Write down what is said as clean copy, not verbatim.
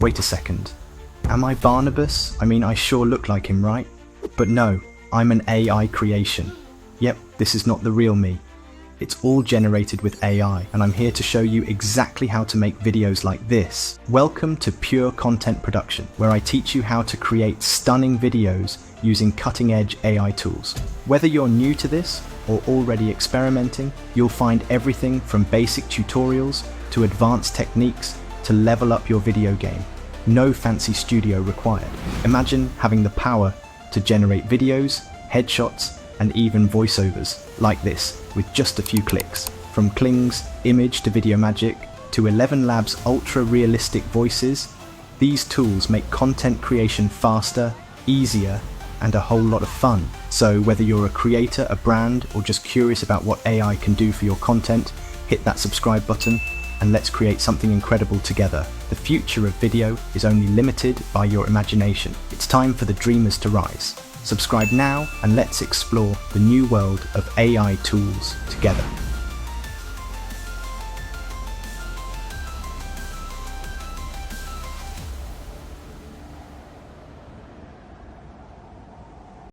Wait a second. Am I Barnabas? I mean, I sure look like him, right? But no, I'm an AI creation. Yep, this is not the real me. It's all generated with AI, and I'm here to show you exactly how to make videos like this. Welcome to Pure Content Production, where I teach you how to create stunning videos using cutting-edge AI tools. Whether you're new to this or already experimenting, you'll find everything from basic tutorials to advanced techniques to level up your video game. No fancy studio required. Imagine having the power to generate videos, headshots, and even voiceovers like this with just a few clicks. From Kling's image to video magic to 11 Labs ultra-realistic voices, these tools make content creation faster, easier, and a whole lot of fun. So whether you're a creator, a brand, or just curious about what AI can do for your content, hit that subscribe button and let's create something incredible together. The future of video is only limited by your imagination. It's time for the dreamers to rise. Subscribe now and let's explore the new world of AI tools together.